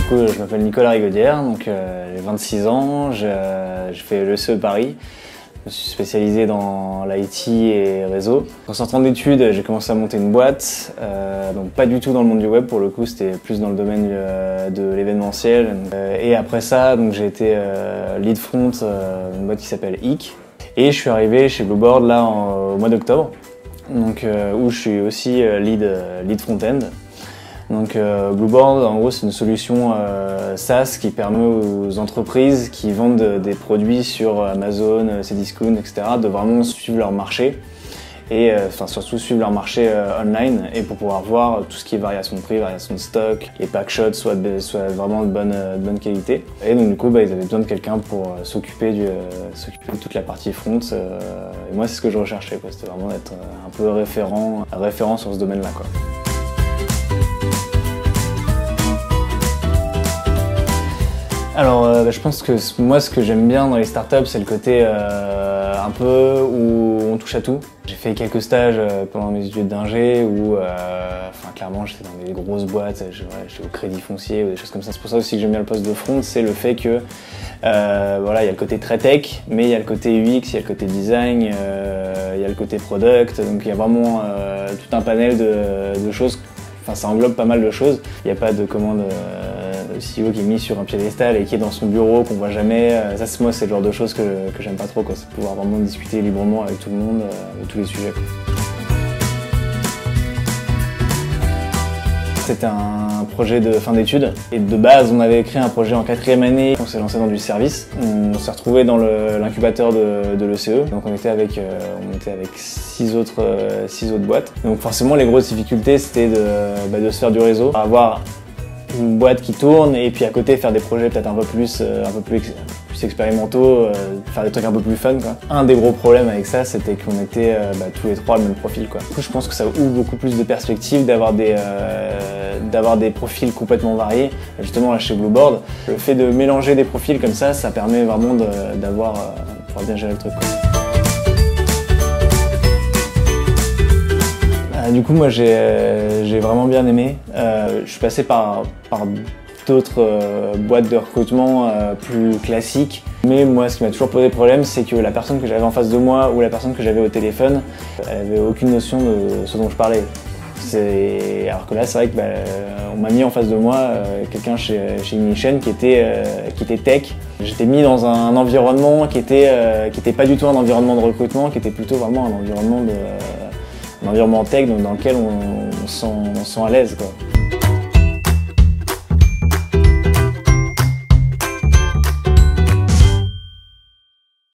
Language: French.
coup, je m'appelle Nicolas Rigaudière, donc j'ai 26 ans, j'ai fait l'ECE Paris. Je me suis spécialisé dans l'IT et réseau. En sortant d'études, j'ai commencé à monter une boîte, donc pas du tout dans le monde du web pour le coup, c'était plus dans le domaine de l'événementiel. Et après ça, j'ai été lead front d'une boîte qui s'appelle HIC. Et je suis arrivé chez Blueboard là au mois d'octobre, où je suis aussi lead front-end. Donc Blueboard, en gros, c'est une solution SaaS qui permet aux entreprises qui vendent des produits sur Amazon, Cdiscount, etc. de vraiment suivre leur marché et surtout suivre leur marché online et pour pouvoir voir tout ce qui est variation de prix, variation de stock, les packshots soient vraiment de bonne qualité. Et donc du coup, ils avaient besoin de quelqu'un pour s'occuper de toute la partie front. Et moi, c'est ce que je recherchais, c'était vraiment d'être un peu référent sur ce domaine-là, quoi. Alors, je pense que moi, ce que j'aime bien dans les startups, c'est le côté un peu où on touche à tout. J'ai fait quelques stages pendant mes études d'ingé où, clairement, j'étais dans des grosses boîtes, j'étais au Crédit Foncier ou des choses comme ça. C'est pour ça aussi que j'aime bien le poste de front, c'est le fait que, il y a le côté très tech, mais il y a le côté UX, il y a le côté design, il y a le côté product. Donc, il y a vraiment tout un panel de choses. Enfin, ça englobe pas mal de choses. Il n'y a pas de commande CEO qui est mis sur un piédestal et qui est dans son bureau, qu'on voit jamais. Ça, moi, c'est le genre de choses que j'aime pas trop, c'est pouvoir vraiment discuter librement avec tout le monde de tous les sujets, quoi. C'était un projet de fin d'études et de base on avait créé un projet en 4e année, on s'est lancé dans du service. On s'est retrouvé dans l'incubateur de l'ECE, donc on était avec 6 autres boîtes. Donc forcément les grosses difficultés c'était de se faire du réseau, avoir une boîte qui tourne et puis à côté faire des projets peut-être un peu plus expérimentaux, faire des trucs un peu plus fun, quoi. Un des gros problèmes avec ça, c'était qu'on était tous les trois le même profil, quoi. Du coup, je pense que ça ouvre beaucoup plus de perspectives d'avoir des profils complètement variés. Justement, là, chez Blueboard, le fait de mélanger des profils comme ça permet vraiment de pouvoir bien gérer le truc, quoi. Du coup, moi, j'ai vraiment bien aimé. Je suis passé par d'autres boîtes de recrutement plus classiques. Mais moi, ce qui m'a toujours posé problème, c'est que la personne que j'avais en face de moi ou la personne que j'avais au téléphone, elle avait aucune notion de ce dont je parlais. Alors que là, c'est vrai que on m'a mis en face de moi quelqu'un chez Ignition qui était tech. J'étais mis dans un environnement qui était pas du tout un environnement de recrutement, qui était plutôt vraiment un environnement tech dans lequel on se sent à l'aise, quoi.